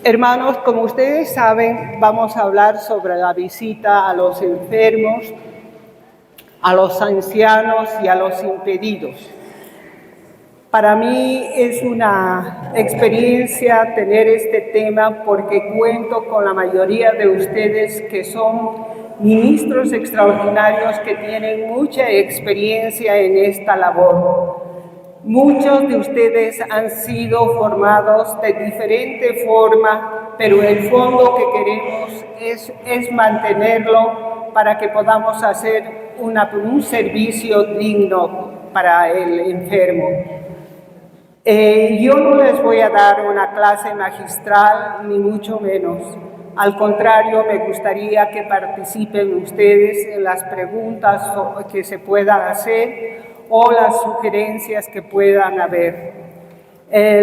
Hermanos, como ustedes saben, vamos a hablar sobre la visita a los enfermos, a los ancianos y a los impedidos. Para mí es una experiencia tener este tema porque cuento con la mayoría de ustedes que son ministros extraordinarios que tienen mucha experiencia en esta labor. Muchos de ustedes han sido formados de diferente forma, pero el fondo que queremos es mantenerlo para que podamos hacer un servicio digno para el enfermo. Yo no les voy a dar una clase magistral, ni mucho menos. Al contrario, me gustaría que participen ustedes en las preguntas que se puedan hacer o las sugerencias que puedan haber.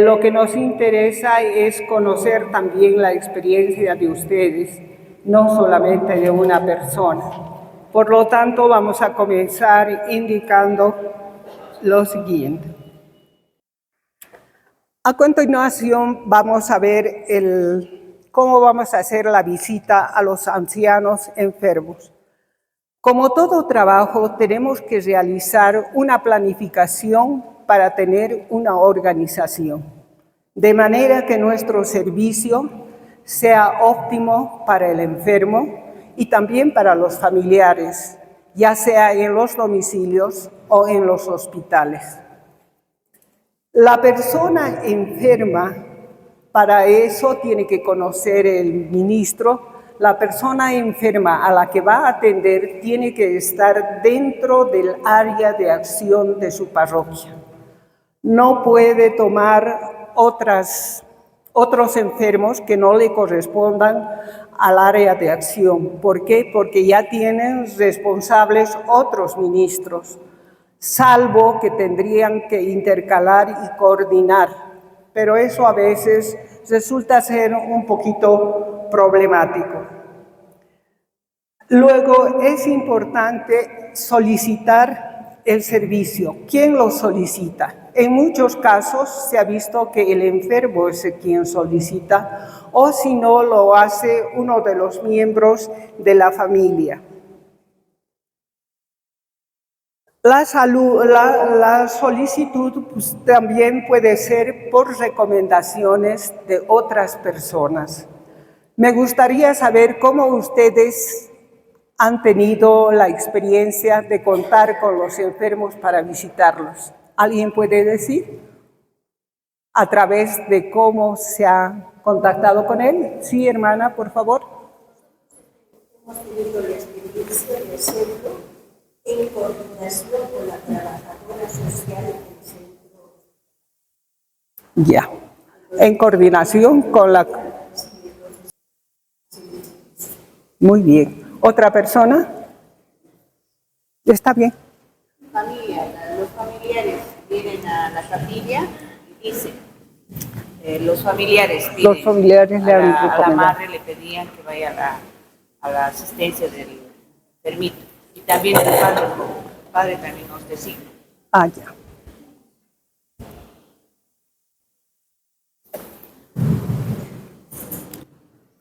Lo que nos interesa es conocer también la experiencia de ustedes, no solamente de una persona. Por lo tanto, vamos a comenzar indicando lo siguiente. A continuación vamos a ver cómo vamos a hacer la visita a los ancianos enfermos. Como todo trabajo, tenemos que realizar una planificación para tener una organización, de manera que nuestro servicio sea óptimo para el enfermo y también para los familiares, ya sea en los domicilios o en los hospitales. La persona enferma, para eso tiene que conocer el ministro. La persona enferma a la que va a atender tiene que estar dentro del área de acción de su parroquia. No puede tomar otros enfermos que no le correspondan al área de acción. ¿Por qué? Porque ya tienen responsables otros ministros, salvo que tendrían que intercalar y coordinar. Pero eso a veces resulta ser un poquito problemático. Luego es importante solicitar el servicio. ¿Quién lo solicita? En muchos casos se ha visto que el enfermo es quien solicita, o si no, lo hace uno de los miembros de la familia. La solicitud pues, también puede ser por recomendaciones de otras personas. Me gustaría saber cómo ustedes han tenido la experiencia de contar con los enfermos para visitarlos. ¿Alguien puede decir? ¿A través de cómo se ha contactado con él? Sí, hermana, por favor. Hemos tenido la experiencia de hacerlo en coordinación con la trabajadora social del centro. Ya, en coordinación con la... Muy bien. ¿Otra persona? ¿Está bien? Los familiares vienen a la capilla y dicen, los familiares le han a la recomendado. madre le pedían que vaya a la asistencia del ermita. Y también el padre también nos designa. Ah, ya.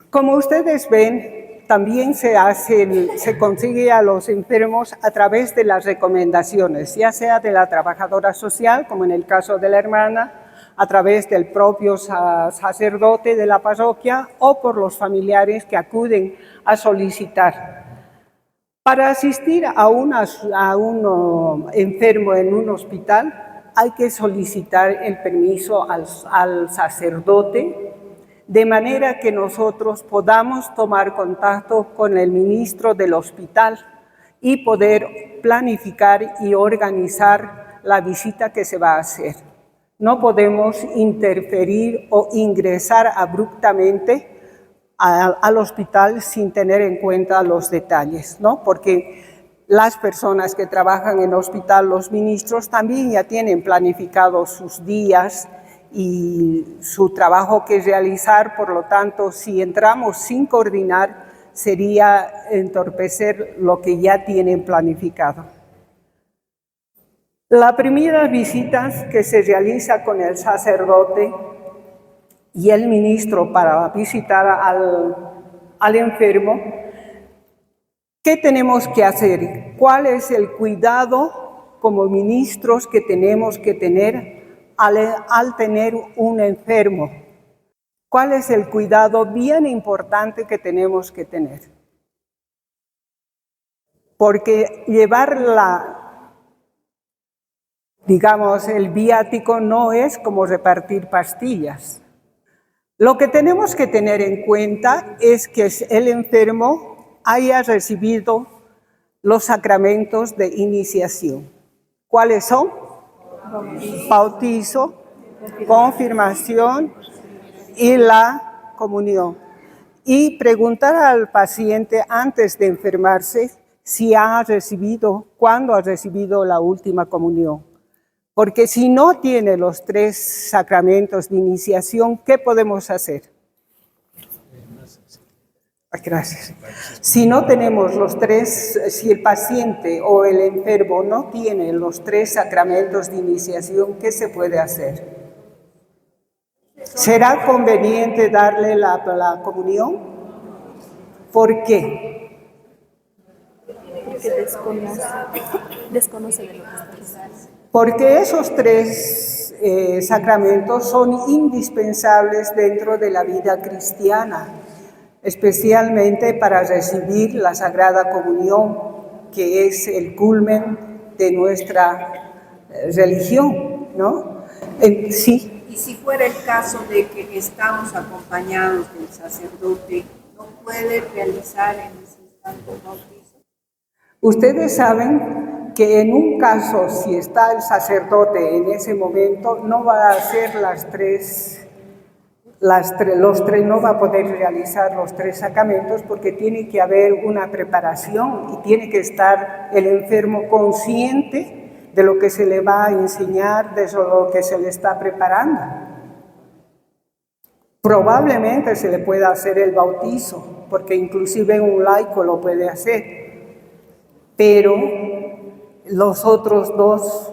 Como ustedes ven, también se consigue a los enfermos a través de las recomendaciones, ya sea de la trabajadora social, como en el caso de la hermana, a través del propio sacerdote de la parroquia o por los familiares que acuden a solicitar. Para asistir a un enfermo en un hospital hay que solicitar el permiso al sacerdote, de manera que nosotros podamos tomar contacto con el ministro del hospital y poder planificar y organizar la visita que se va a hacer. No podemos interferir o ingresar abruptamente al hospital sin tener en cuenta los detalles, ¿no? Porque las personas que trabajan en el hospital, los ministros, también ya tienen planificados sus días y su trabajo que realizar. Por lo tanto, si entramos sin coordinar, sería entorpecer lo que ya tienen planificado. La primera visita que se realiza con el sacerdote y el ministro para visitar al enfermo, ¿qué tenemos que hacer? ¿Cuál es el cuidado como ministros que tenemos que tener al tener un enfermo? ¿Cuál es el cuidado bien importante que tenemos que tener? Porque llevar digamos, el viático no es como repartir pastillas. Lo que tenemos que tener en cuenta es que el enfermo haya recibido los sacramentos de iniciación. ¿Cuáles son? Bautizo, confirmación y la comunión. Y preguntar al paciente antes de enfermarse si ha recibido, cuándo ha recibido la última comunión. Porque si no tiene los 3 sacramentos de iniciación, ¿qué podemos hacer? Gracias. Si no tenemos los 3, si el paciente o el enfermo no tiene los 3 sacramentos de iniciación, ¿qué se puede hacer? ¿Será conveniente darle la comunión? ¿Por qué? Porque desconoce de lo que está rezando. Porque esos 3 sacramentos son indispensables dentro de la vida cristiana, especialmente para recibir la Sagrada Comunión, que es el culmen de nuestra religión, ¿no? Sí. Y si fuera el caso de que estamos acompañados del sacerdote, ¿no puede realizar en ese instante el bautizo? Ustedes saben que en un caso, si está el sacerdote en ese momento, no va a hacer no va a poder realizar los 3 sacramentos porque tiene que haber una preparación y tiene que estar el enfermo consciente de lo que se le va a enseñar, de lo que se le está preparando. Probablemente se le pueda hacer el bautizo, porque inclusive un laico lo puede hacer, pero los otros 2,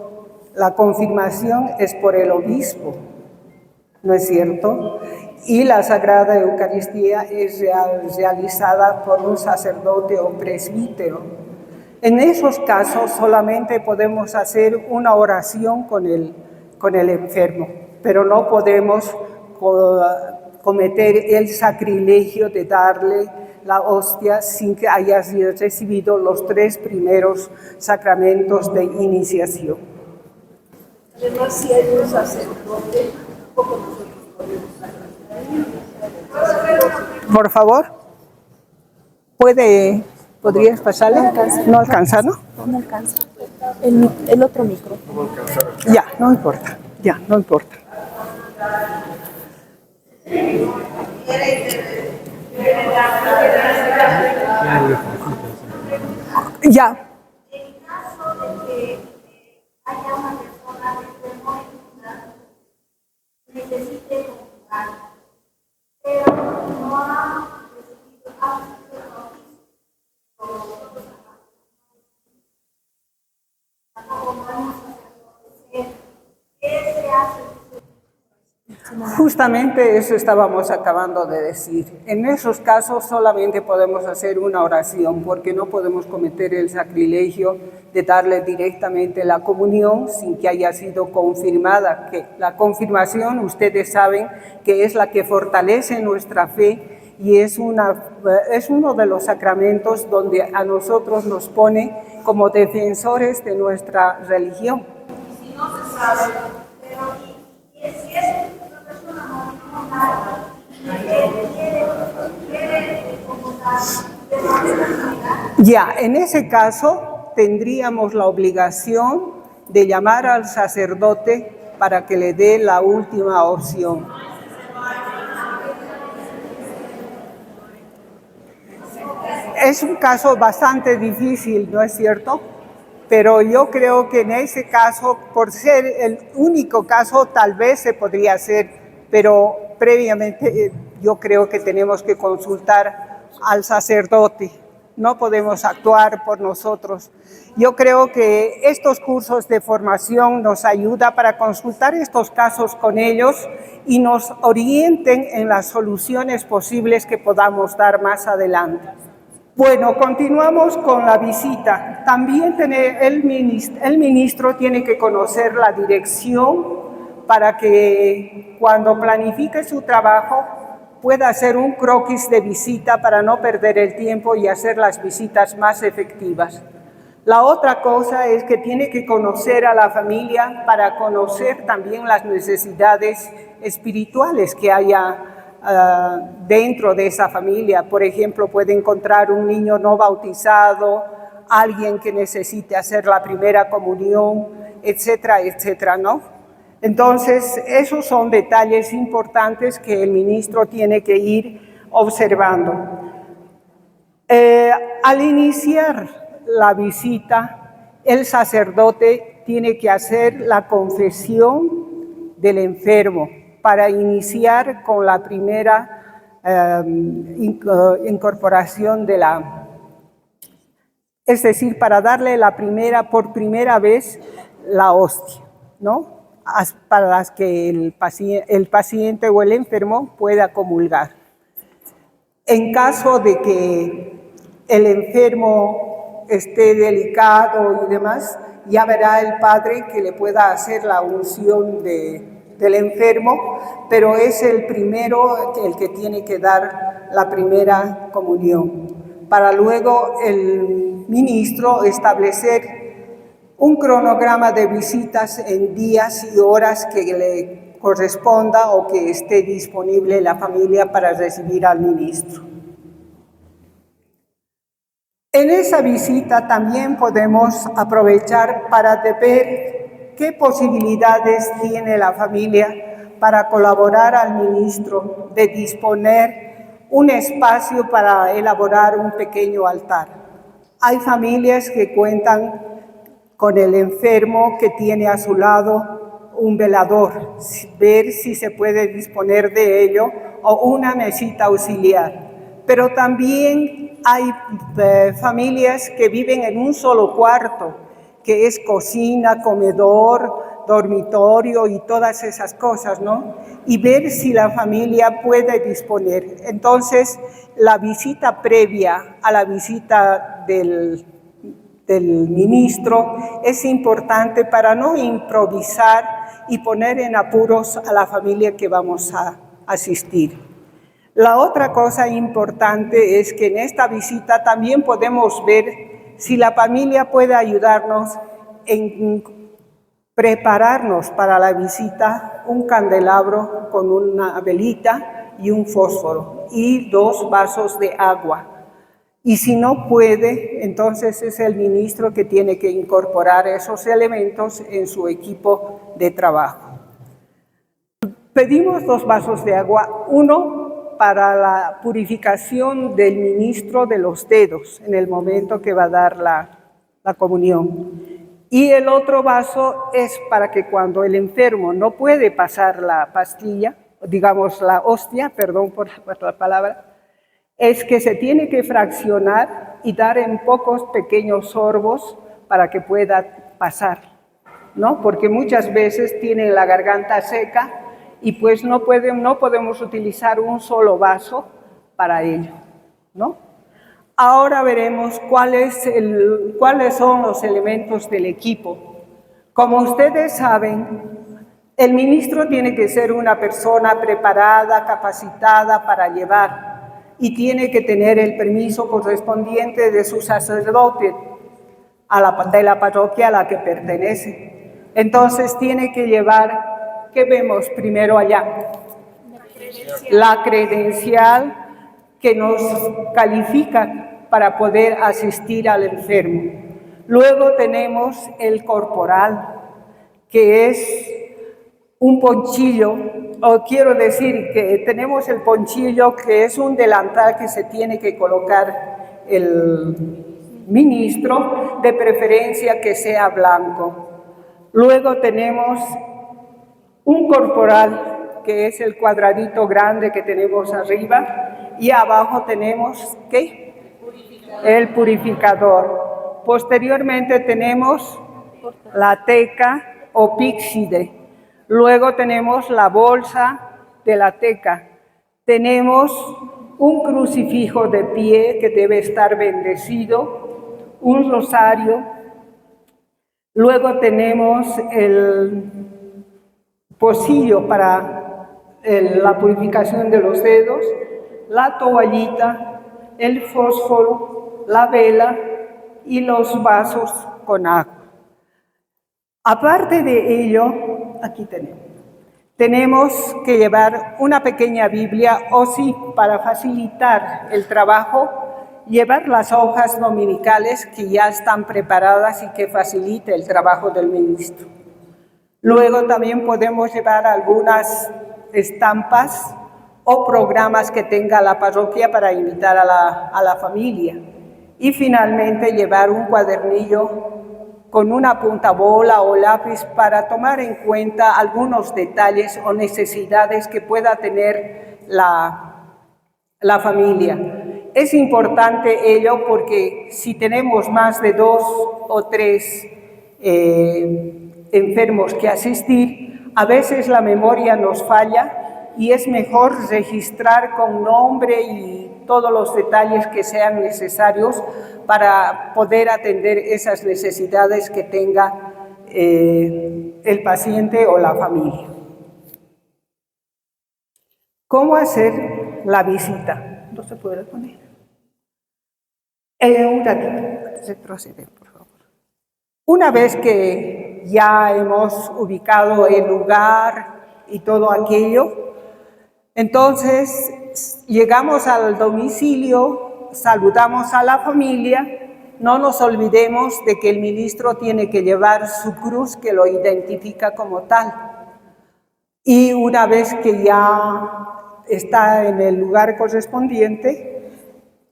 la confirmación es por el obispo, ¿no es cierto? Y la Sagrada Eucaristía es realizada por un sacerdote o presbítero. En esos casos solamente podemos hacer una oración con el enfermo, pero no podemos cometer el sacrilegio de darle la hostia sin que haya recibido los 3 primeros sacramentos de iniciación. Además, si hay un sacerdote, ¿cómo nosotros podemos hacer? Por favor, ¿podrías pasarle? No alcanza, ¿no? No alcanza. El otro micrófono. Ya, no importa, ya, no importa. Ya. En caso de que haya una persona que esté muy necesite comulgar, pero no ha recibido el bautizo, ¿qué se hace? Justamente eso estábamos acabando de decir. En esos casos solamente podemos hacer una oración porque no podemos cometer el sacrilegio de darle directamente la comunión sin que haya sido confirmada. Que la confirmación, ustedes saben que es la que fortalece nuestra fe y es uno de los sacramentos donde a nosotros nos pone como defensores de nuestra religión. Si no se sabe, pero si es una persona Ya, en ese caso tendríamos la obligación de llamar al sacerdote para que le dé la última opción. Es un caso bastante difícil, ¿no es cierto? Pero yo creo que en ese caso, por ser el único caso, tal vez se podría hacer, pero previamente yo creo que tenemos que consultar al sacerdote no podemos actuar por nosotros. Yo creo que estos cursos de formación nos ayudan para consultar estos casos con ellos y nos orienten en las soluciones posibles que podamos dar más adelante. Bueno, continuamos con la visita. También el ministro tiene que conocer la dirección para que cuando planifique su trabajo pueda hacer un croquis de visita para no perder el tiempo y hacer las visitas más efectivas. La otra cosa es que tiene que conocer a la familia para conocer también las necesidades espirituales que haya dentro de esa familia. Por ejemplo, puede encontrar un niño no bautizado, alguien que necesite hacer la primera comunión, etcétera, etcétera, ¿no? Entonces, esos son detalles importantes que el ministro tiene que ir observando. Al iniciar la visita, el sacerdote tiene que hacer la confesión del enfermo para iniciar con la primera incorporación de es decir, para darle por primera vez la hostia, ¿no? Para las que el paciente o el enfermo pueda comulgar. En caso de que el enfermo esté delicado y demás, ya verá el padre que le pueda hacer la unción del enfermo, pero es el primero el que tiene que dar la primera comunión, para luego el ministro establecer un cronograma de visitas en días y horas que le corresponda o que esté disponible la familia para recibir al ministro. En esa visita también podemos aprovechar para ver qué posibilidades tiene la familia para colaborar al ministro de disponer un espacio para elaborar un pequeño altar. Hay familias que cuentan con el enfermo que tiene a su lado un velador, ver si se puede disponer de ello, o una mesita auxiliar. Pero también hay familias que viven en un solo cuarto, que es cocina, comedor, dormitorio y todas esas cosas, ¿no? Y ver si la familia puede disponer. Entonces, la visita previa a la visita del ministro es importante para no improvisar y poner en apuros a la familia que vamos a asistir. La otra cosa importante es que en esta visita también podemos ver si la familia puede ayudarnos en prepararnos para la visita un candelabro con una velita y un fósforo y 2 vasos de agua. Y si no puede, entonces es el ministro que tiene que incorporar esos elementos en su equipo de trabajo. Pedimos 2 vasos de agua, uno para la purificación del ministro de los dedos en el momento que va a dar la comunión. Y el otro vaso es para que cuando el enfermo no puede pasar la pastilla, digamos la hostia, perdón por la palabra, es que se tiene que fraccionar y dar en pocos pequeños sorbos para que pueda pasar, ¿no? Porque muchas veces tienen la garganta seca y pues no podemos utilizar un solo vaso para ello, ¿no? Ahora veremos cuáles son los elementos del equipo. Como ustedes saben, el ministro tiene que ser una persona preparada, capacitada para llevar, y tiene que tener el permiso correspondiente de su sacerdote de la parroquia a la que pertenece. Entonces tiene que llevar, ¿qué vemos primero allá? La credencial que nos califica para poder asistir al enfermo. Luego tenemos el corporal, que es un ponchillo, o quiero decir que tenemos el ponchillo, que es un delantal que se tiene que colocar el ministro, de preferencia que sea blanco. Luego tenemos un corporal, que es el cuadradito grande que tenemos arriba, y abajo tenemos, ¿qué? el purificador. Posteriormente tenemos la teca o píxide. Luego tenemos la bolsa de la teca. Tenemos un crucifijo de pie que debe estar bendecido, un rosario. Luego tenemos el pocillo para la purificación de los dedos, la toallita, el fósforo, la vela y los vasos con agua. Aparte de ello, aquí tenemos que llevar una pequeña Biblia, o sí, para facilitar el trabajo, llevar las hojas dominicales que ya están preparadas y que facilite el trabajo del ministro. Luego también podemos llevar algunas estampas o programas que tenga la parroquia para invitar a la familia. Y finalmente llevar un cuadernillo con una puntabola o lápiz para tomar en cuenta algunos detalles o necesidades que pueda tener la familia. Es importante ello porque si tenemos más de 2 o 3 enfermos que asistir, a veces la memoria nos falla y es mejor registrar con nombre y todos los detalles que sean necesarios para poder atender esas necesidades que tenga el paciente o la familia. ¿Cómo hacer la visita? ¿No se puede poner? Un ratito, retrocede, por favor. Una vez que ya hemos ubicado el lugar y todo aquello, entonces llegamos al domicilio, saludamos a la familia, no nos olvidemos de que el ministro tiene que llevar su cruz que lo identifica como tal. Y una vez que ya está en el lugar correspondiente,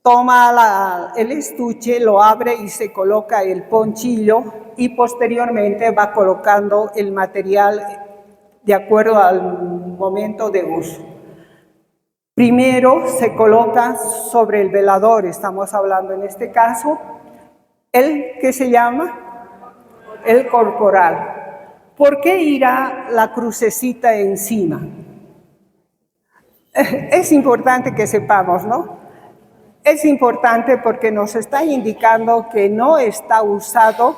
toma el estuche, lo abre y se coloca el ponchillo y posteriormente va colocando el material de acuerdo al momento de uso. Primero se coloca sobre el velador, estamos hablando en este caso, ¿qué se llama? El corporal. ¿Por qué irá la crucecita encima? Es importante que sepamos, ¿no? Es importante porque nos está indicando que no está usado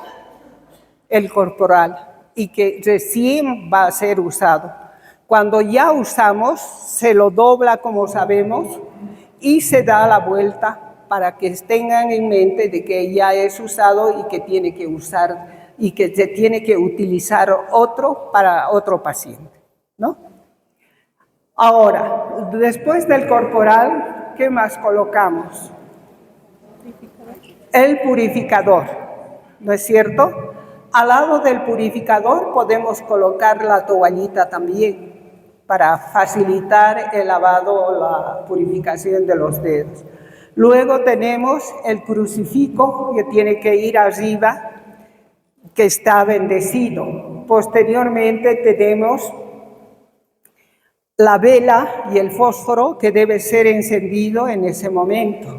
el corporal y que recién va a ser usado. Cuando ya usamos, se lo dobla, como sabemos, y se da la vuelta para que tengan en mente de que ya es usado y que tiene que usar y que se tiene que utilizar otro para otro paciente, ¿no? Ahora, después del corporal, ¿qué más colocamos? El purificador, ¿no es cierto? Al lado del purificador podemos colocar la toallita también para facilitar el lavado o la purificación de los dedos. Luego tenemos el crucifijo que tiene que ir arriba, que está bendecido. Posteriormente tenemos la vela y el fósforo que debe ser encendido en ese momento.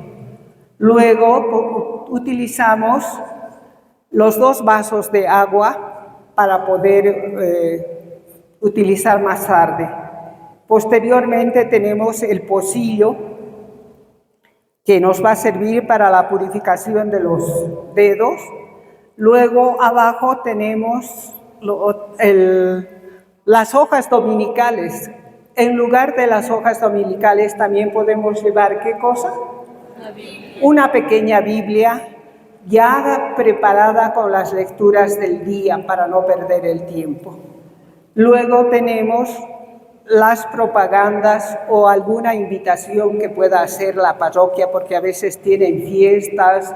Luego utilizamos los 2 vasos de agua para poder utilizar más tarde. Posteriormente tenemos el pocillo que nos va a servir para la purificación de los dedos. Luego abajo tenemos las hojas dominicales. En lugar de las hojas dominicales también podemos llevar, ¿qué cosa? Una pequeña Biblia ya preparada con las lecturas del día para no perder el tiempo. Luego tenemos las propagandas o alguna invitación que pueda hacer la parroquia, porque a veces tienen fiestas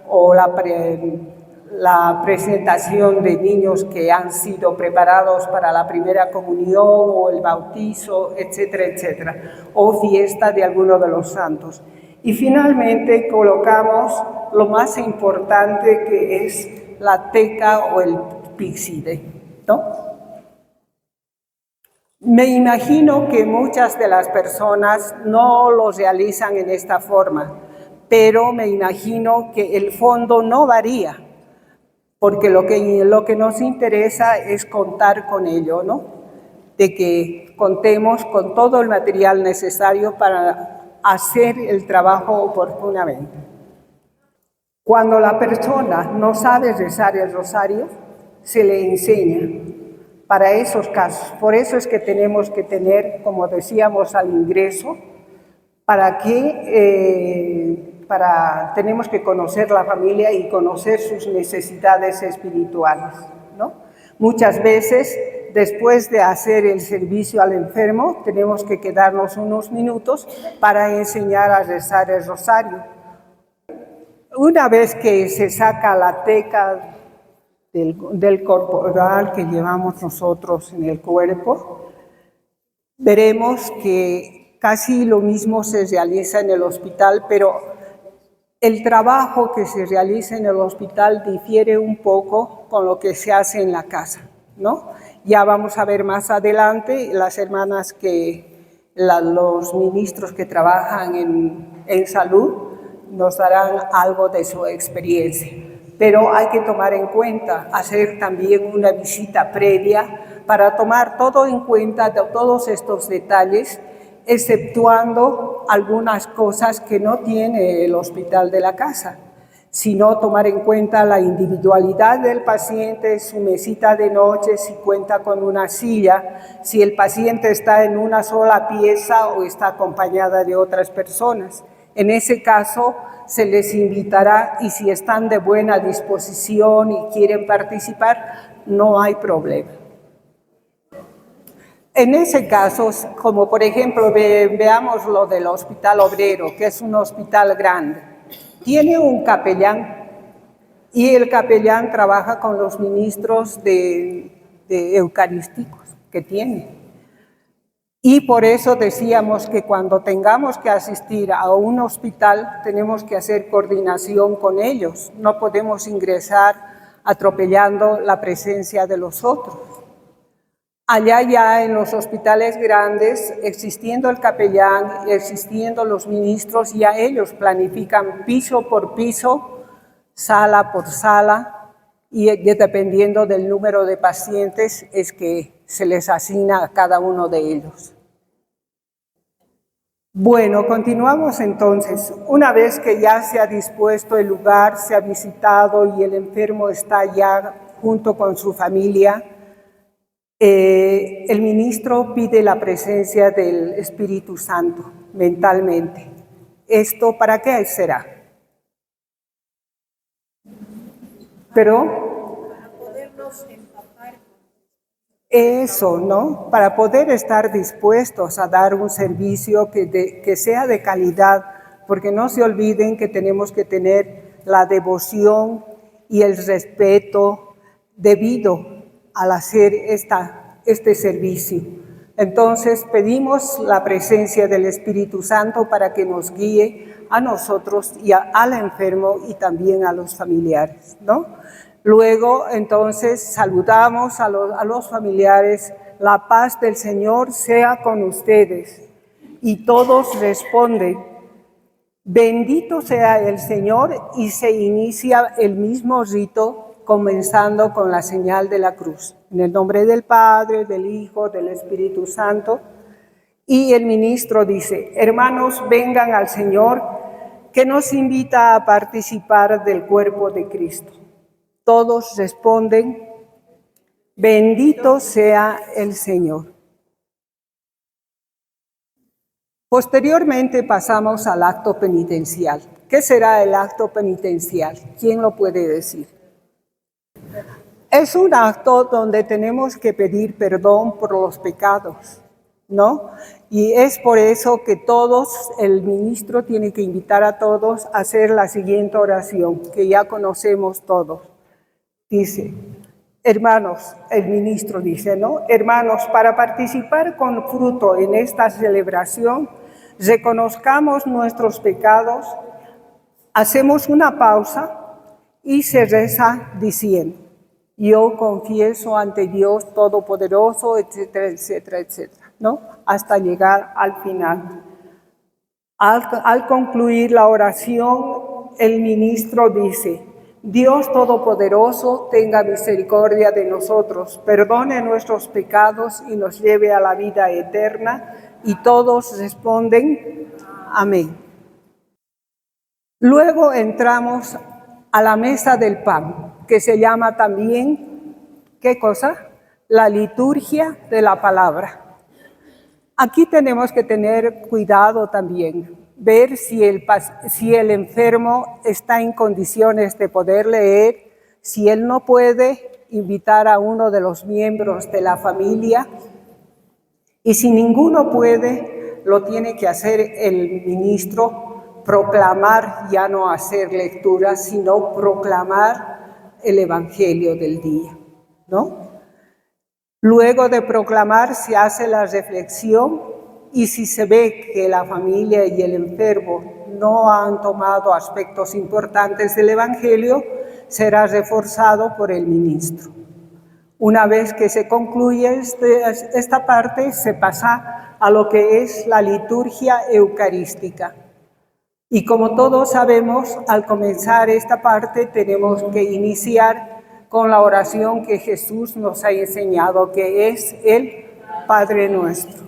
o la presentación de niños que han sido preparados para la primera comunión o el bautizo, etcétera, etcétera, o fiesta de alguno de los santos. Y finalmente colocamos lo más importante, que es la teca o el píxide, ¿no? Me imagino que muchas de las personas no lo realizan en esta forma, pero me imagino que el fondo no varía, porque lo que nos interesa es contar con ello, ¿no? De que contemos con todo el material necesario para hacer el trabajo oportunamente. Cuando la persona no sabe rezar el rosario, se le enseña para esos casos. Por eso es que tenemos que tener, como decíamos al ingreso, tenemos que conocer la familia y conocer sus necesidades espirituales, ¿no? Muchas veces, después de hacer el servicio al enfermo, tenemos que quedarnos unos minutos para enseñar a rezar el rosario. Una vez que se saca la teca del corporal que llevamos nosotros en el cuerpo, veremos que casi lo mismo se realiza en el hospital, pero el trabajo que se realiza en el hospital difiere un poco con lo que se hace en la casa, ¿no? Ya vamos a ver más adelante las hermanas los ministros que trabajan en salud nos darán algo de su experiencia. Pero hay que tomar en cuenta, hacer también una visita previa para tomar todo en cuenta de todos estos detalles, exceptuando algunas cosas que no tiene el hospital de la casa, sino tomar en cuenta la individualidad del paciente, su mesita de noche, si cuenta con una silla, si el paciente está en una sola pieza o está acompañada de otras personas. En ese caso, se les invitará y si están de buena disposición y quieren participar, no hay problema. En ese caso, como por ejemplo, veamos lo del Hospital Obrero, que es un hospital grande, tiene un capellán y el capellán trabaja con los ministros de eucarísticos que tiene. Y por eso decíamos que cuando tengamos que asistir a un hospital, tenemos que hacer coordinación con ellos. No podemos ingresar atropellando la presencia de los otros. Allá ya en los hospitales grandes, existiendo el capellán, existiendo los ministros, ya ellos planifican piso por piso, sala por sala, y dependiendo del número de pacientes es que se les asigna a cada uno de ellos. Bueno, continuamos entonces. Una vez que ya se ha dispuesto el lugar, se ha visitado y el enfermo está ya junto con su familia, el ministro pide la presencia del Espíritu Santo mentalmente. ¿Esto para qué será? Pero eso, ¿no? Para poder estar dispuestos a dar un servicio que sea de calidad, porque no se olviden que tenemos que tener la devoción y el respeto debido al hacer este servicio. Entonces pedimos la presencia del Espíritu Santo para que nos guíe a nosotros y al enfermo y también a los familiares, ¿no? Luego, entonces, saludamos a los familiares, la paz del Señor sea con ustedes. Y todos responden, bendito sea el Señor, y se inicia el mismo rito, comenzando con la señal de la cruz. En el nombre del Padre, del Hijo, del Espíritu Santo. Y el ministro dice, hermanos, vengan al Señor, que nos invita a participar del cuerpo de Cristo. Todos responden, bendito sea el Señor. Posteriormente pasamos al acto penitencial. ¿Qué será el acto penitencial? ¿Quién lo puede decir? Es un acto donde tenemos que pedir perdón por los pecados, ¿no? Y es por eso que el ministro tiene que invitar a todos a hacer la siguiente oración, que ya conocemos todos. Dice, hermanos, el ministro dice, ¿no? Hermanos, para participar con fruto en esta celebración, reconozcamos nuestros pecados, hacemos una pausa y se reza diciendo, yo confieso ante Dios Todopoderoso, etcétera, etcétera, etcétera, ¿no? Hasta llegar al final. Al concluir la oración, el ministro dice: Dios Todopoderoso, tenga misericordia de nosotros, perdone nuestros pecados y nos lleve a la vida eterna. Y todos responden: amén. Luego entramos a la mesa del pan, que se llama también, ¿qué cosa? La liturgia de la palabra. Aquí tenemos que tener cuidado también, ver si el enfermo está en condiciones de poder leer. Si él no puede, invitar a uno de los miembros de la familia. Y si ninguno puede, lo tiene que hacer el ministro, proclamar, ya no hacer lectura, sino proclamar el evangelio del día, ¿no? Luego de proclamar se hace la reflexión, y si se ve que la familia y el enfermo no han tomado aspectos importantes del evangelio, será reforzado por el ministro. Una vez que se concluye esta parte, se pasa a lo que es la liturgia eucarística. Y como todos sabemos, al comenzar esta parte tenemos que iniciar con la oración que Jesús nos ha enseñado, que es el Padre Nuestro.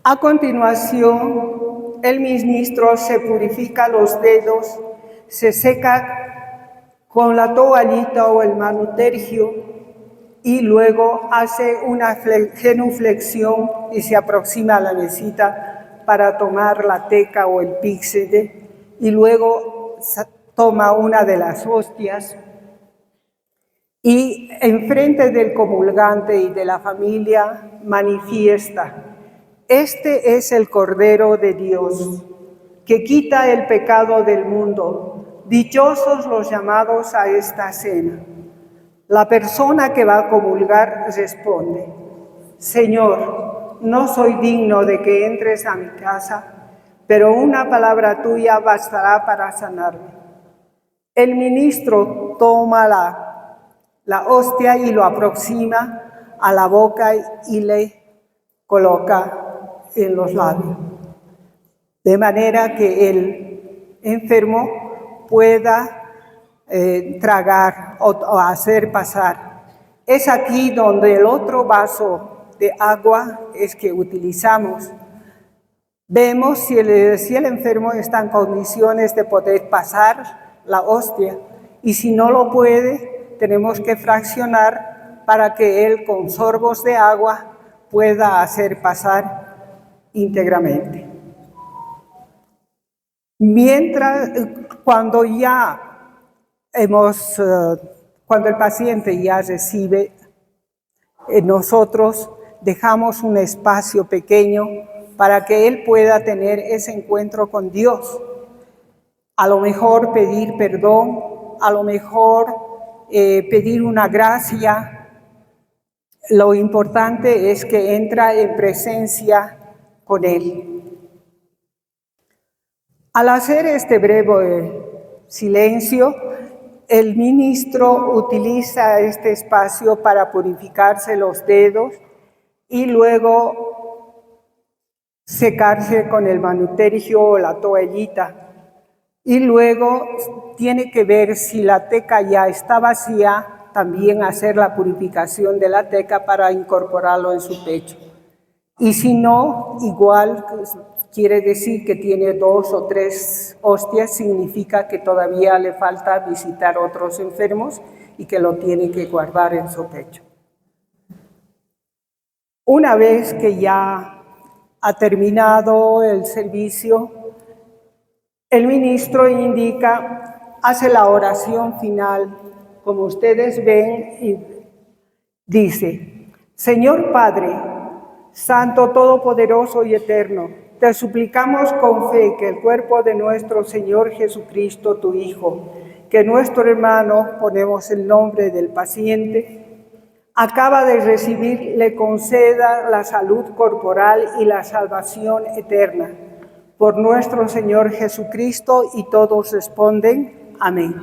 A continuación, el ministro se purifica los dedos, se seca con la toallita o el manutergio y luego hace una genuflexión y se aproxima a la mesita para tomar la teca o el píxide, y luego toma una de las hostias y enfrente del comulgante y de la familia manifiesta: este es el Cordero de Dios, que quita el pecado del mundo. Dichosos los llamados a esta cena. La persona que va a comulgar responde: Señor, no soy digno de que entres a mi casa, pero una palabra tuya bastará para sanarme. El ministro toma la hostia y lo aproxima a la boca y le coloca en los labios, de manera que el enfermo pueda tragar o hacer pasar. Es aquí donde el otro vaso de agua es que utilizamos. Vemos si el enfermo está en condiciones de poder pasar la hostia, y si no lo puede, tenemos que fraccionar para que él con sorbos de agua pueda hacer pasar íntegramente. Mientras, cuando el paciente ya recibe, nosotros dejamos un espacio pequeño para que él pueda tener ese encuentro con Dios. A lo mejor pedir perdón, a lo mejor pedir una gracia. Lo importante es que entra en presencia con Él. Al hacer este breve silencio, el ministro utiliza este espacio para purificarse los dedos y luego secarse con el manutergio o la toallita. Y luego tiene que ver si la teca ya está vacía, también hacer la purificación de la teca para incorporarlo en su pecho. Y si no, igual quiere decir que tiene 2 o 3 hostias, significa que todavía le falta visitar otros enfermos y que lo tiene que guardar en su pecho. Una vez que ya ha terminado el servicio, el ministro hace la oración final, como ustedes ven, y dice: Señor Padre, Santo, Todopoderoso y Eterno, te suplicamos con fe que el cuerpo de nuestro Señor Jesucristo, tu Hijo, que nuestro hermano, ponemos el nombre del paciente, acaba de recibir, le conceda la salud corporal y la salvación eterna. Por nuestro Señor Jesucristo, y todos responden: amén.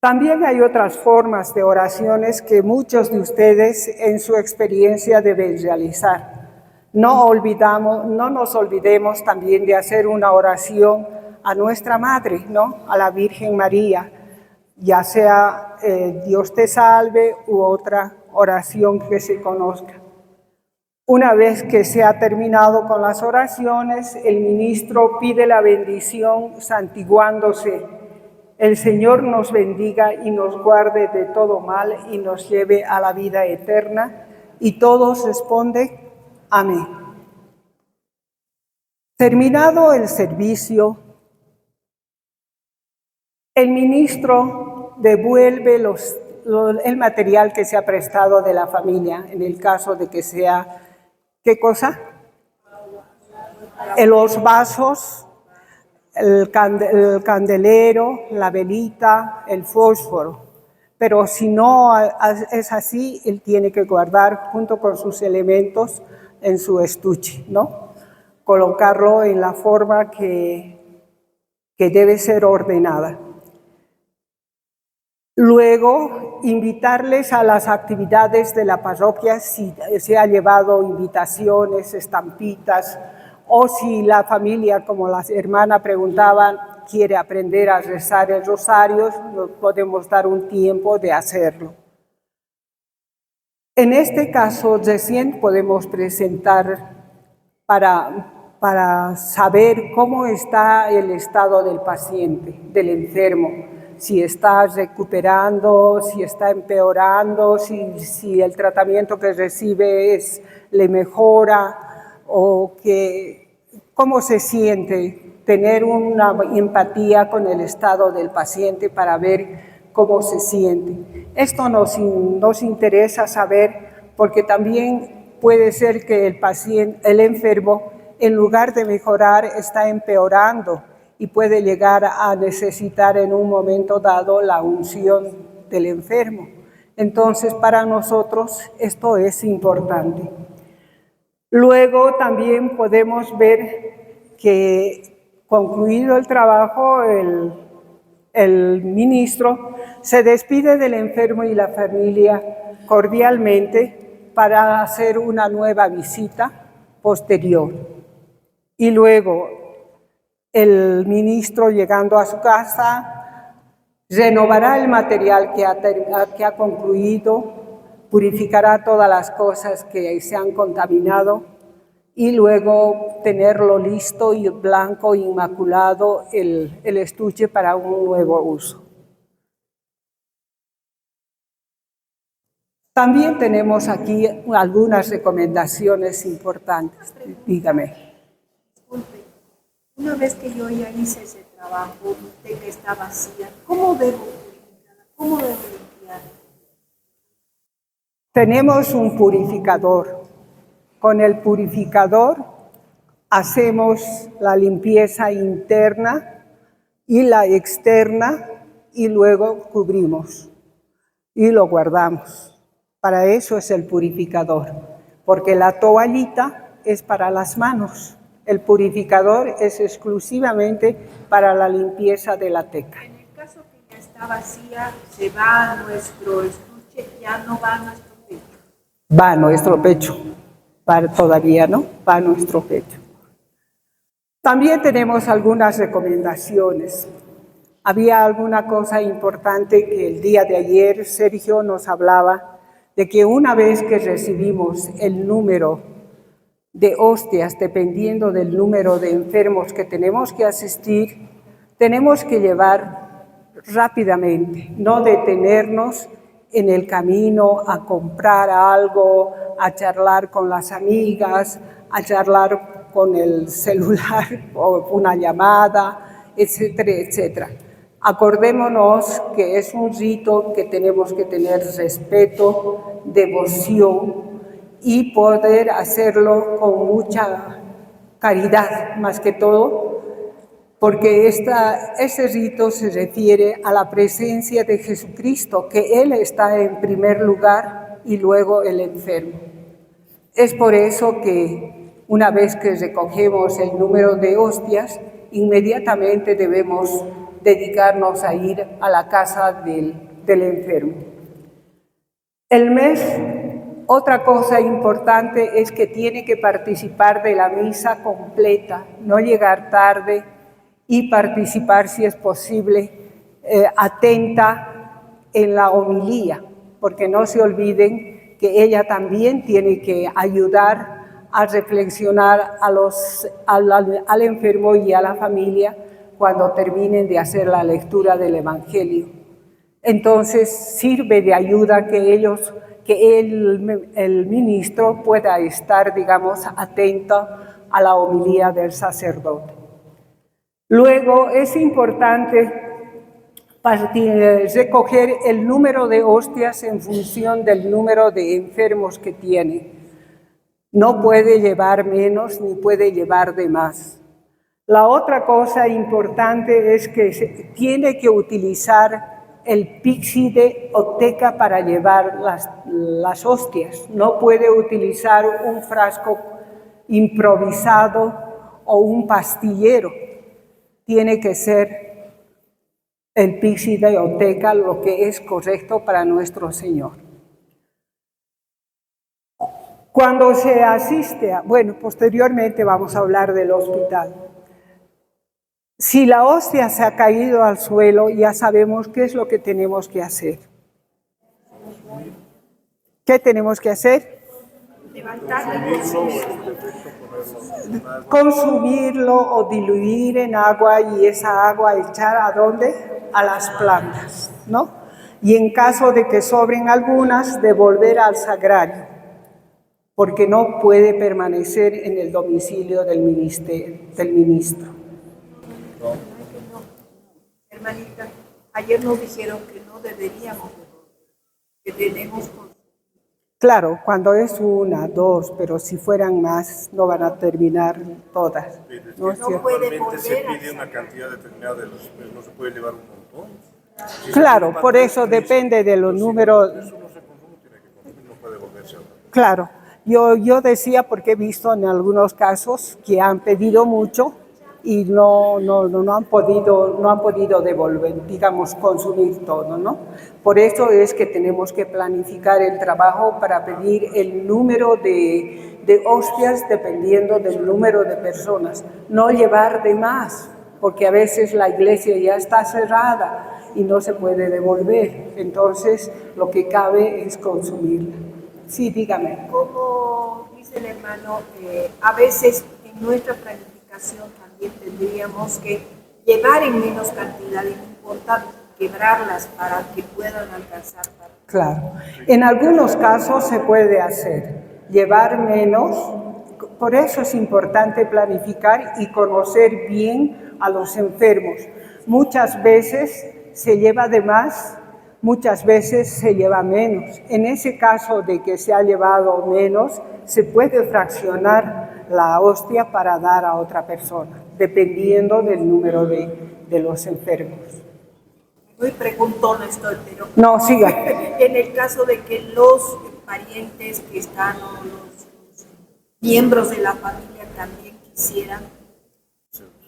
También hay otras formas de oraciones que muchos de ustedes en su experiencia deben realizar. No nos olvidemos también de hacer una oración a nuestra Madre, ¿no? A la Virgen María, ya sea Dios te salve u otra oración que se conozca. Una vez que se ha terminado con las oraciones, el ministro pide la bendición santiguándose. El Señor nos bendiga y nos guarde de todo mal y nos lleve a la vida eterna. Y todos responden, amén. Terminado el servicio, el ministro devuelve el material que se ha prestado de la familia, en el caso de que sea, ¿qué cosa? Los vasos, el candelero, la velita, el fósforo. Pero si no es así, él tiene que guardar junto con sus elementos en su estuche, ¿no? Colocarlo en la forma que debe ser ordenada. Luego, invitarles a las actividades de la parroquia, si se ha llevado invitaciones, estampitas, o si la familia, como las hermanas preguntaban, quiere aprender a rezar el rosario, nos podemos dar un tiempo de hacerlo. En este caso, recién podemos presentar para saber cómo está el estado del paciente, del enfermo, si está recuperando, si está empeorando, si el tratamiento que recibe le mejora o cómo se siente, tener una empatía con el estado del paciente para ver cómo se siente. Esto nos interesa saber porque también puede ser que el enfermo, en lugar de mejorar, está empeorando y puede llegar a necesitar en un momento dado la unción del enfermo. Entonces, para nosotros esto es importante. Luego también podemos ver que, concluido el trabajo, el ministro se despide del enfermo y la familia cordialmente para hacer una nueva visita posterior. Y luego, el ministro, llegando a su casa, renovará el material que ha concluido, purificará todas las cosas que se han contaminado y luego tenerlo listo y blanco, inmaculado, el estuche para un nuevo uso. También tenemos aquí algunas recomendaciones importantes. Dígame. Disculpe, una vez que yo ya hice ese trabajo de que está vacía, ¿cómo debo purificarla? ¿Cómo debo limpiarla? Tenemos un purificador. Con el purificador hacemos la limpieza interna y la externa y luego cubrimos y lo guardamos. Para eso es el purificador, porque la toallita es para las manos. El purificador es exclusivamente para la limpieza de la teca. En el caso que ya está vacía, se va a nuestro estuche, ya no va a nuestro pecho. Va a nuestro pecho, todavía no, va a nuestro pecho. También tenemos algunas recomendaciones. Había alguna cosa importante que el día de ayer Sergio nos hablaba de que una vez que recibimos el número de hostias, dependiendo del número de enfermos que tenemos que asistir, tenemos que llevar rápidamente, no detenernos en el camino a comprar algo, a charlar con las amigas, a charlar con el celular o una llamada, etcétera, etcétera. Acordémonos que es un rito que tenemos que tener respeto, devoción y poder hacerlo con mucha caridad, más que todo, porque ese rito se refiere a la presencia de Jesucristo, que Él está en primer lugar y luego el enfermo. Es por eso que una vez que recogemos el número de hostias, inmediatamente debemos dedicarnos a ir a la casa del enfermo. El mes Otra cosa importante es que tiene que participar de la misa completa, no llegar tarde y participar, si es posible, atenta en la homilía, porque no se olviden que ella también tiene que ayudar a reflexionar al enfermo y a la familia cuando terminen de hacer la lectura del Evangelio. Entonces sirve de ayuda que el ministro pueda estar, digamos, atento a la homilía del sacerdote. Luego es importante recoger el número de hostias en función del número de enfermos que tiene. No puede llevar menos ni puede llevar de más. La otra cosa importante es que tiene que utilizar el píxide o teca para llevar las hostias. No puede utilizar un frasco improvisado o un pastillero. Tiene que ser el píxide o teca lo que es correcto para nuestro Señor. Cuando se asiste posteriormente vamos a hablar del hospital. Si la hostia se ha caído al suelo, ya sabemos qué es lo que tenemos que hacer. ¿Qué tenemos que hacer? Consumirlo o diluir en agua y esa agua echar ¿a dónde? A las plantas, ¿no? Y en caso de que sobren algunas, devolver al sagrario, porque no puede permanecer en el domicilio del ministro. Hermanita, ayer nos dijeron que no deberíamos, que tenemos. Claro, cuando es una, dos, pero si fueran más, no van a terminar todas. ¿No es cierto? Normalmente se pide una cantidad determinada de los, no se puede llevar un montón. Claro, por eso depende de los números. Eso no se consume, tiene que consumir, no puede volverse a otra. Claro, yo decía porque he visto en algunos casos que han pedido mucho y no han podido devolver, digamos, consumir todo, ¿no? Por eso es que tenemos que planificar el trabajo para pedir el número de hostias dependiendo del número de personas, no llevar de más, porque a veces la iglesia ya está cerrada y no se puede devolver, entonces lo que cabe es consumirla. Sí, dígame. Como dice el hermano, a veces en nuestra planificación también tendríamos que llevar en menos cantidad y no importa quebrarlas para que puedan alcanzar. Claro, en algunos casos se puede hacer, llevar menos, por eso es importante planificar y conocer bien a los enfermos. Muchas veces se lleva de más, muchas veces se lleva menos. En ese caso de que se ha llevado menos, se puede fraccionar la hostia para dar a otra persona, dependiendo del número de los enfermos. Muy preguntón estoy, pero... No, siga. En el caso de que los parientes que están o los miembros de la familia también quisieran...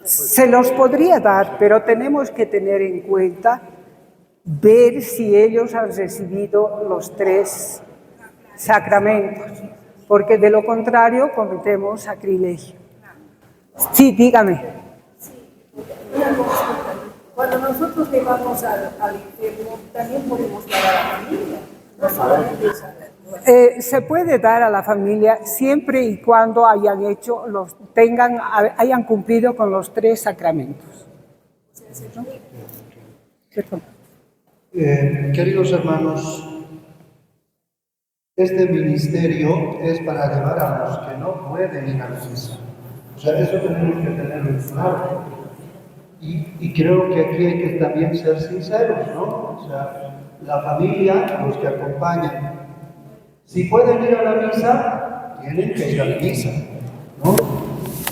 Se los podría dar, pero tenemos que tener en cuenta ver si ellos han recibido los 3 sacramentos, porque de lo contrario cometemos sacrilegio. Sí, dígame. Cuando nosotros llevamos al enfermo, también podemos dar a la familia, no solamente se puede dar a la familia siempre y cuando hayan cumplido con los 3 sacramentos. ¿Cierto? Queridos hermanos, este ministerio es para llevar a los que no pueden ir a la misa. O sea, eso tenemos que tenerlo claro. Y creo que aquí hay que también ser sinceros, ¿no? O sea, la familia, los que acompañan, si pueden ir a la misa, tienen que ir a la misa, ¿no?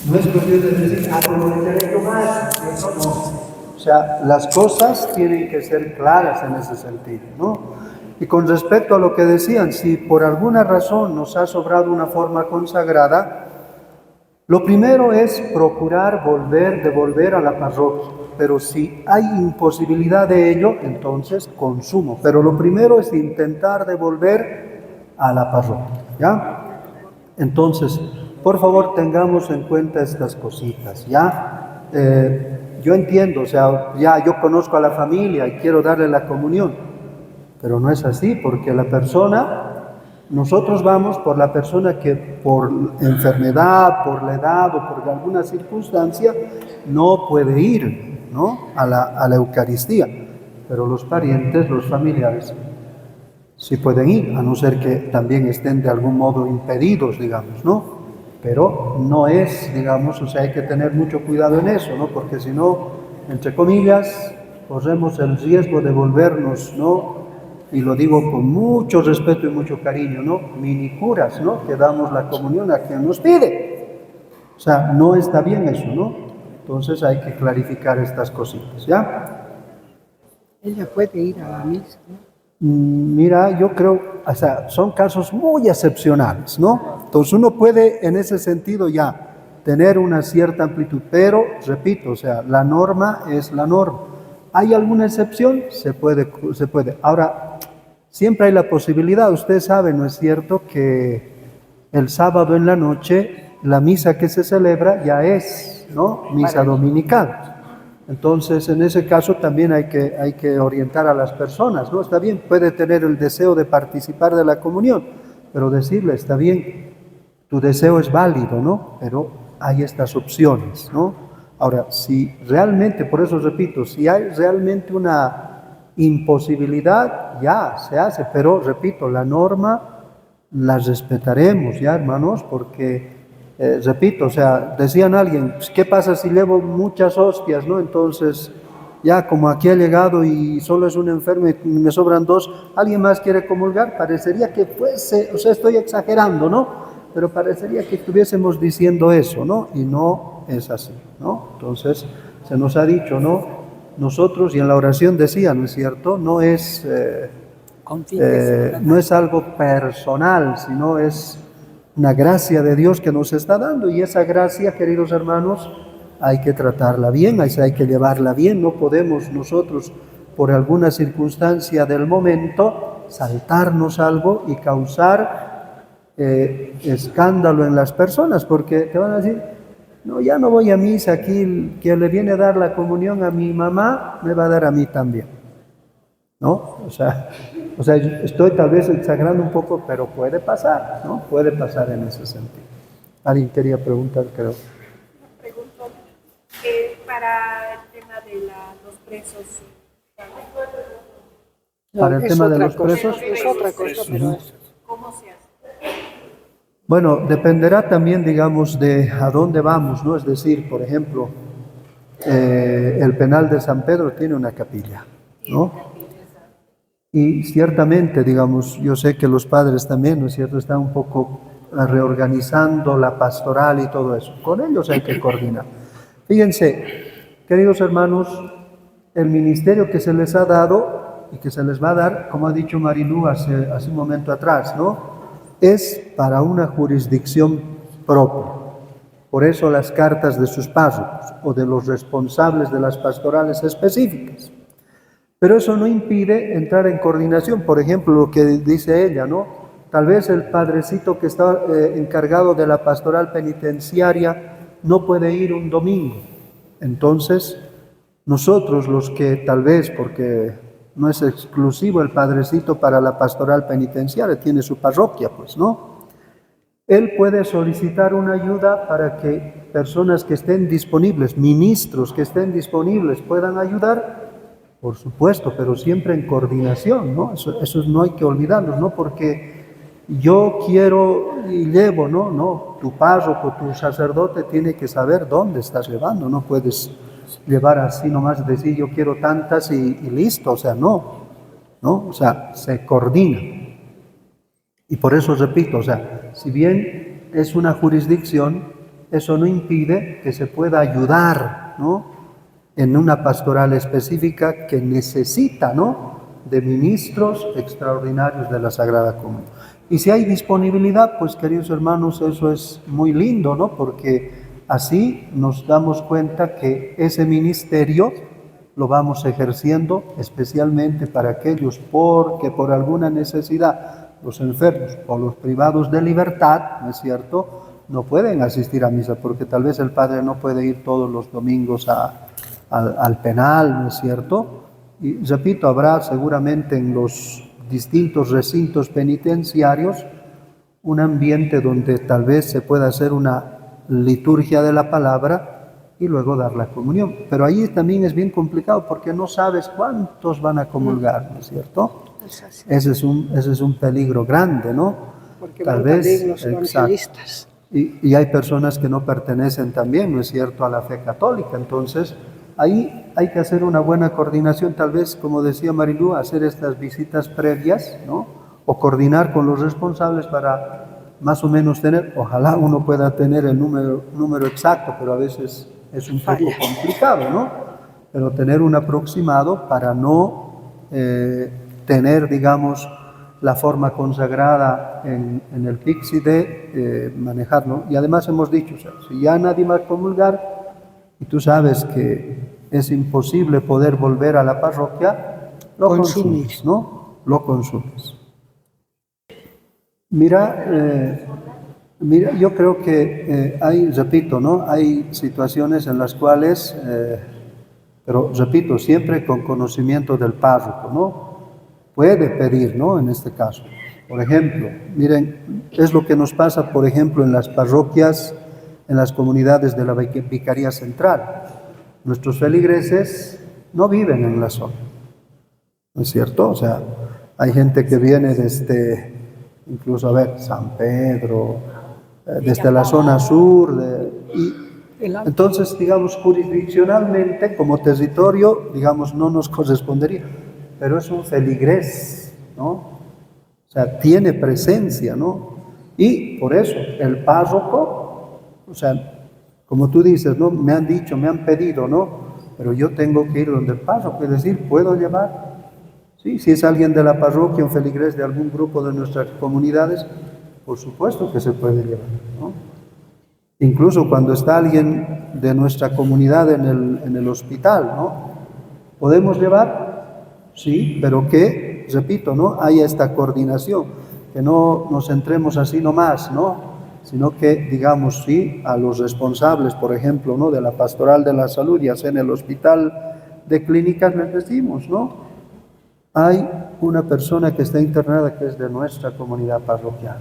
No es cuestión de decir, pero no hay que más, eso no. O sea, las cosas tienen que ser claras en ese sentido, ¿no? Y con respecto a lo que decían, si por alguna razón nos ha sobrado una forma consagrada, lo primero es procurar devolver a la parroquia, pero si hay imposibilidad de ello, entonces consumo. Pero lo primero es intentar devolver a la parroquia, ¿ya? Entonces, por favor, tengamos en cuenta estas cositas, ¿ya? Yo entiendo, o sea, ya yo conozco a la familia y quiero darle la comunión, pero no es así, porque la persona, nosotros vamos por la persona que por enfermedad, por la edad o por alguna circunstancia no puede ir, ¿no?, a la Eucaristía, pero los parientes, los familiares, sí pueden ir, a no ser que también estén de algún modo impedidos, digamos, ¿no? Pero no es, digamos, o sea, hay que tener mucho cuidado en eso, ¿no? Porque si no, entre comillas, corremos el riesgo de volvernos, ¿no? Y lo digo con mucho respeto y mucho cariño, ¿no? Minicuras, ¿no? Que damos la comunión a quien nos pide. O sea, no está bien eso, ¿no? Entonces hay que clarificar estas cositas, ¿ya? Ella puede ir a la misa, ¿no? Mira, yo creo, o sea, son casos muy excepcionales, ¿no? Entonces uno puede en ese sentido ya tener una cierta amplitud, pero, repito, o sea, la norma es la norma. ¿Hay alguna excepción? Se puede. Ahora, siempre hay la posibilidad, usted sabe, ¿no es cierto?, que el sábado en la noche la misa que se celebra ya es, ¿no?, misa dominical. Entonces, en ese caso también hay que orientar a las personas, ¿no? Está bien, puede tener el deseo de participar de la comunión, pero decirle, está bien, tu deseo es válido, ¿no? Pero hay estas opciones, ¿no? Ahora, si realmente, por eso repito, si hay realmente una imposibilidad, ya se hace, pero repito, la norma la respetaremos, ya, hermanos, porque repito, o sea, decían alguien, pues, ¿qué pasa si llevo muchas hostias, no? Entonces, ya como aquí ha llegado y solo es un enfermo y me sobran dos, ¿alguien más quiere comulgar? Parecería que fuese, o sea, estoy exagerando, ¿no? Pero parecería que estuviésemos diciendo eso, ¿no? Y no es así, ¿no? Entonces, se nos ha dicho, ¿no? Nosotros, y en la oración decía, ¿no es cierto? No es algo personal, sino es una gracia de Dios que nos está dando, y esa gracia, queridos hermanos, hay que tratarla bien, hay que llevarla bien. No podemos nosotros, por alguna circunstancia del momento, saltarnos algo y causar escándalo en las personas, porque te van a decir, no, ya no voy a misa, aquí quien le viene a dar la comunión a mi mamá, me va a dar a mí también, ¿no? O sea, estoy tal vez exagerando un poco, pero puede pasar, ¿no? Puede pasar en ese sentido. ¿Alguien quería preguntar, creo? Pregunto, para el tema de los presos. Para el tema de los cosa, presos. es otra cosa, pero ¿Cómo se hace? Bueno, dependerá también, digamos, de a dónde vamos, ¿no? Es decir, por ejemplo, el penal de San Pedro tiene una capilla, ¿no? Y ciertamente, digamos, yo sé que los padres también, ¿no es cierto?, están un poco reorganizando la pastoral y todo eso. Con ellos hay que coordinar. Fíjense, queridos hermanos, el ministerio que se les ha dado y que se les va a dar, como ha dicho Marilú hace un momento atrás, ¿no?, es para una jurisdicción propia. Por eso las cartas de sus párrocos o de los responsables de las pastorales específicas. Pero eso no impide entrar en coordinación. Por ejemplo, lo que dice ella, ¿no? Tal vez el padrecito que está encargado de la pastoral penitenciaria no puede ir un domingo. Entonces, nosotros los que tal vez, porque no es exclusivo el padrecito para la pastoral penitenciaria, tiene su parroquia, pues, ¿no? Él puede solicitar una ayuda para que personas que estén disponibles, ministros que estén disponibles, puedan ayudar, por supuesto, pero siempre en coordinación, ¿no? Eso no hay que olvidarnos, ¿no? Porque yo quiero y llevo, no, tu párroco, tu sacerdote tiene que saber dónde estás llevando, no puedes llevar así nomás, decir yo quiero tantas y listo, o sea, no, o sea, se coordina. Y por eso repito, o sea, si bien es una jurisdicción, eso no impide que se pueda ayudar, ¿no?, en una pastoral específica que necesita, ¿no?, de ministros extraordinarios de la Sagrada Comunión. Y si hay disponibilidad, pues queridos hermanos, eso es muy lindo, ¿no?, porque así nos damos cuenta que ese ministerio lo vamos ejerciendo especialmente para aquellos que por alguna necesidad los enfermos o los privados de libertad, ¿no es cierto?, no pueden asistir a misa porque tal vez el padre no puede ir todos los domingos al penal, ¿no es cierto? Y repito, habrá seguramente en los distintos recintos penitenciarios un ambiente donde tal vez se pueda hacer una liturgia de la palabra y luego dar la comunión. Pero ahí también es bien complicado porque no sabes cuántos van a comulgar, ¿no es cierto? Ese es un peligro grande, ¿no? Porque Tal van vez, también los exacto. evangelistas. Y hay personas que no pertenecen también, ¿no es cierto?, a la fe católica. Entonces, ahí hay que hacer una buena coordinación, tal vez, como decía Marilú, hacer estas visitas previas, ¿no? O coordinar con los responsables para más o menos tener, ojalá uno pueda tener el número exacto, pero a veces es un poco complicado, ¿no? Pero tener un aproximado para no tener, digamos, la forma consagrada en el Pixi de manejarlo. Y además hemos dicho, o sea, si ya nadie va a comulgar y tú sabes que es imposible poder volver a la parroquia, lo consumes, ¿no? Lo consumes. Mira, yo creo que hay, repito, ¿no? Hay situaciones en las cuales, pero repito, siempre con conocimiento del párroco, ¿no? Puede pedir, ¿no? En este caso. Por ejemplo, miren, es lo que nos pasa, por ejemplo, en las parroquias, en las comunidades de la Vicaría Central. Nuestros feligreses no viven en la zona, ¿no es cierto? O sea, hay gente que viene desde, incluso, a ver, San Pedro, desde la zona sur, entonces, digamos, jurisdiccionalmente, como territorio, digamos, no nos correspondería, pero es un feligrés, ¿no? O sea, tiene presencia, ¿no? Y por eso, el párroco, o sea, como tú dices, ¿no? Me han dicho, me han pedido, ¿no? Pero yo tengo que ir donde el párroco, es decir, ¿puedo llevar? Sí, si es alguien de la parroquia, un feligrés de algún grupo de nuestras comunidades, por supuesto que se puede llevar, ¿no? Incluso cuando está alguien de nuestra comunidad en el hospital, ¿no? ¿Podemos llevar? Sí, pero que, repito, ¿no? Haya esta coordinación, que no nos centremos así nomás, ¿no? Sino que, digamos, sí, a los responsables, por ejemplo, ¿no? De la pastoral de la salud, ya sea en el hospital de clínicas, les decimos, ¿no? Hay una persona que está internada que es de nuestra comunidad parroquial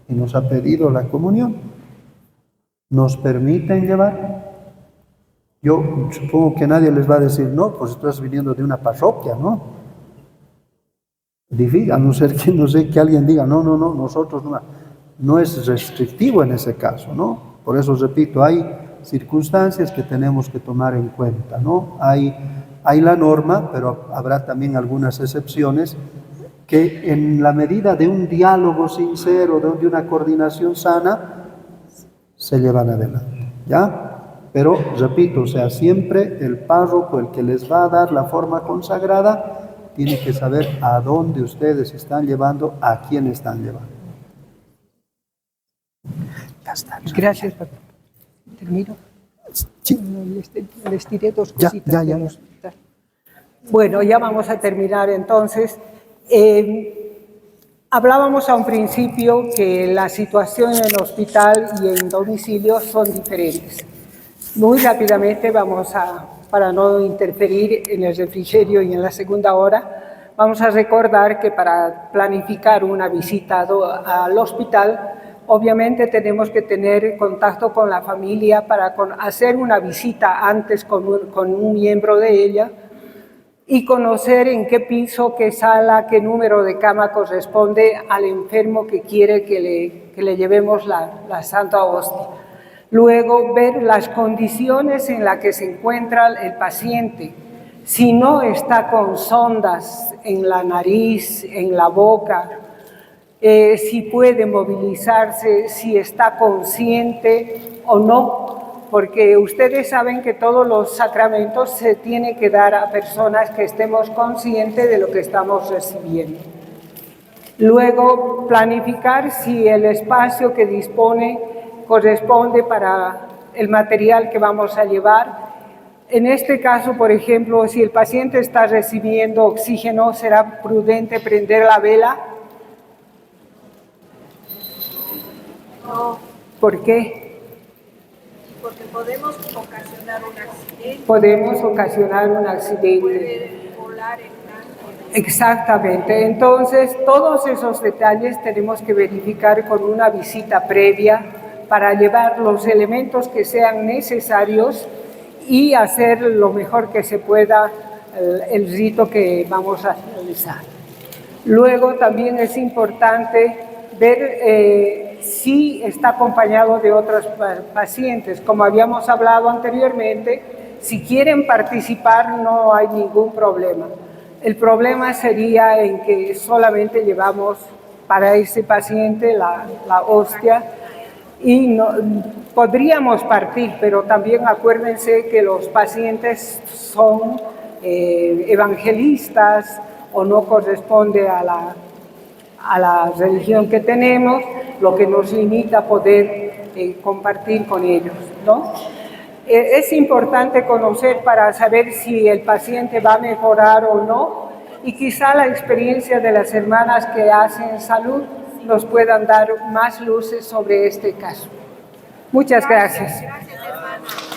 y nos ha pedido la comunión. ¿Nos permiten llevar? Yo supongo que nadie les va a decir, no, pues estás viniendo de una parroquia, ¿no? Difícil, a no ser que, no sé, que alguien diga, no, nosotros no. No es restrictivo en ese caso, ¿no? Por eso repito, hay circunstancias que tenemos que tomar en cuenta, ¿no? Hay la norma, pero habrá también algunas excepciones que en la medida de un diálogo sincero, de una coordinación sana, se llevan adelante, ¿ya? Pero, repito, o sea, siempre el párroco, el que les va a dar la forma consagrada, tiene que saber a dónde ustedes están llevando, a quién están llevando. Ya está. Gracias, papá. ¿Termino? Sí. Les diré dos cositas. Ya. Bueno, ya vamos a terminar entonces. Hablábamos a un principio que la situación en el hospital y en domicilio son diferentes. Muy rápidamente para no interferir en el refrigerio y en la segunda hora, vamos a recordar que para planificar una visita al hospital, obviamente tenemos que tener contacto con la familia para hacer una visita antes con un miembro de ella y conocer en qué piso, qué sala, qué número de cama corresponde al enfermo que quiere que le llevemos la Santa Hostia. Luego, ver las condiciones en las que se encuentra el paciente. Si no está con sondas en la nariz, en la boca, si puede movilizarse, si está consciente o no, porque ustedes saben que todos los sacramentos se tienen que dar a personas que estemos conscientes de lo que estamos recibiendo. Luego, planificar si el espacio que dispone corresponde para el material que vamos a llevar. En este caso, por ejemplo, si el paciente está recibiendo oxígeno, será prudente prender la vela No, ¿Por qué? porque podemos ocasionar un accidente, Podemos ocasionar un accidente. puede volar el blanco. Exactamente. Entonces, todos esos detalles tenemos que verificar con una visita previa para llevar los elementos que sean necesarios y hacer lo mejor que se pueda el rito que vamos a realizar. Luego también es importante ver si está acompañado de otros pacientes. Como habíamos hablado anteriormente, si quieren participar no hay ningún problema. El problema sería en que solamente llevamos para ese paciente la hostia y no, podríamos partir, pero también acuérdense que los pacientes son evangelistas o no corresponde a la religión que tenemos, lo que nos limita a poder compartir con ellos, ¿no? Es importante conocer para saber si el paciente va a mejorar o no, y quizá la experiencia de las hermanas que hacen salud nos puedan dar más luces sobre este caso. Muchas gracias. Gracias, hermana.